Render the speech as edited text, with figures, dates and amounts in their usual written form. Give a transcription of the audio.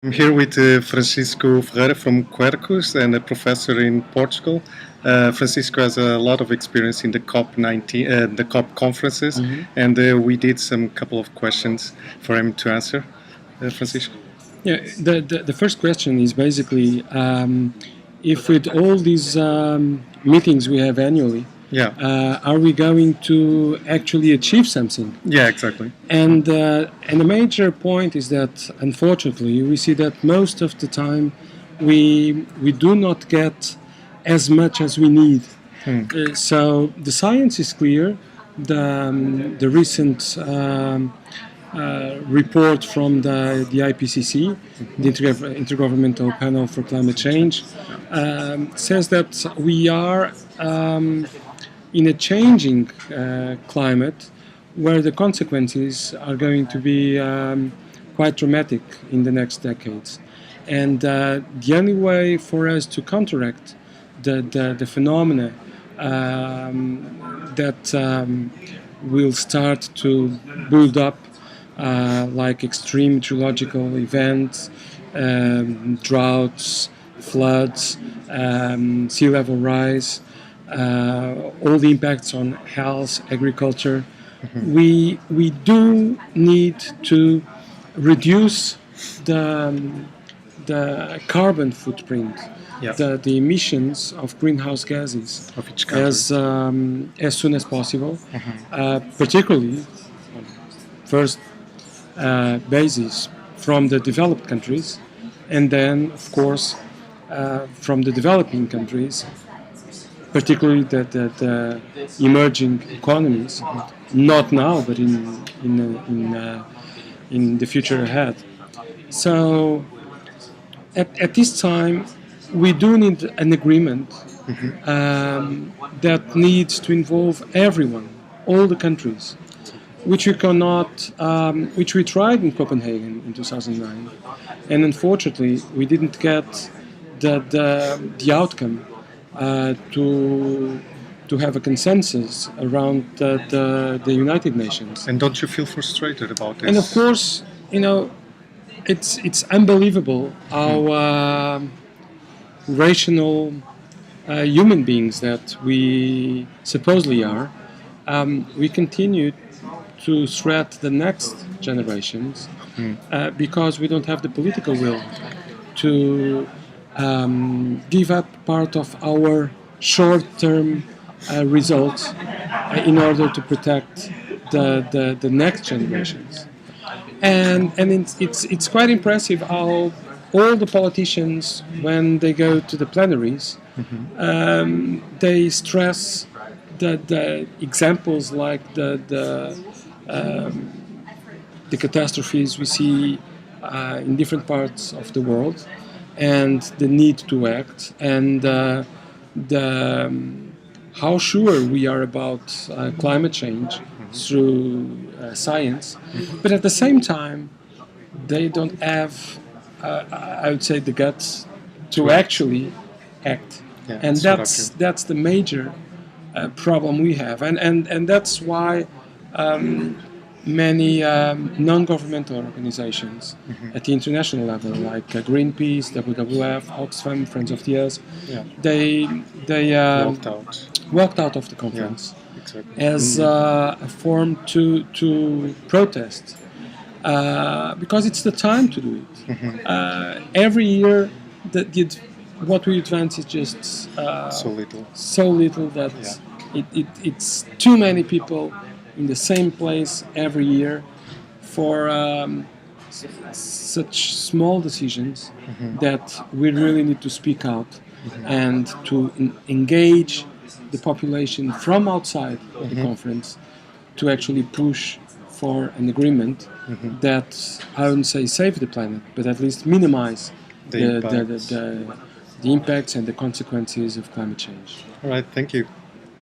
I'm here with Francisco Ferreira from Quercus and a professor in Portugal. Francisco has a lot of experience in the COP19, the COP conferences, and we did some couple of questions for him to answer. Francisco? Yeah, the first question is basically if with all these meetings we have annually, are we going to actually achieve something? Yeah, exactly. And the major point is that unfortunately we see that most of the time we do not get as much as we need. So the science is clear. The recent report from the IPCC, the Intergovernmental Panel for Climate Change, says that we are in a changing climate where the consequences are going to be quite dramatic in the next decades. And the only way for us to counteract the phenomena that will start to build up like extreme meteorological events, droughts, floods, sea level rise, all the impacts on health, agriculture. We do need to reduce the carbon footprint, the emissions of greenhouse gases of each country as soon as possible, particularly first basis from the developed countries, and then of course from the developing countries, particularly the emerging economies, not now but in the future ahead. So at this time we do need an agreement that needs to involve everyone, all the countries, which we cannot, which we tried in Copenhagen in 2009, and unfortunately we didn't get the outcome to have a consensus around the United Nations. And don't you feel frustrated about this? And of course, you know, it's unbelievable how rational human beings that we supposedly are. We continue to threat the next generations because we don't have the political will to give up part of our short-term results in order to protect the next generations. And it's quite impressive how all the politicians, when they go to the plenaries, they stress the examples like the catastrophes we see in different parts of the world, and the need to act, and how sure we are about climate change through science, but at the same time they don't have, I would say, the guts to actually act. And that's the major problem we have, and that's why many non-governmental organizations at the international level, like Greenpeace, WWF, Oxfam, Friends of the Earth, they walked out of the conference as a form to protest, because it's the time to do it. Every year, what we advance is just so little that it's too many people in the same place every year for such small decisions that we really need to speak out and to engage the population from outside of the conference to actually push for an agreement that, I wouldn't say save the planet, but at least minimize the impacts and the consequences of climate change. All right, thank you.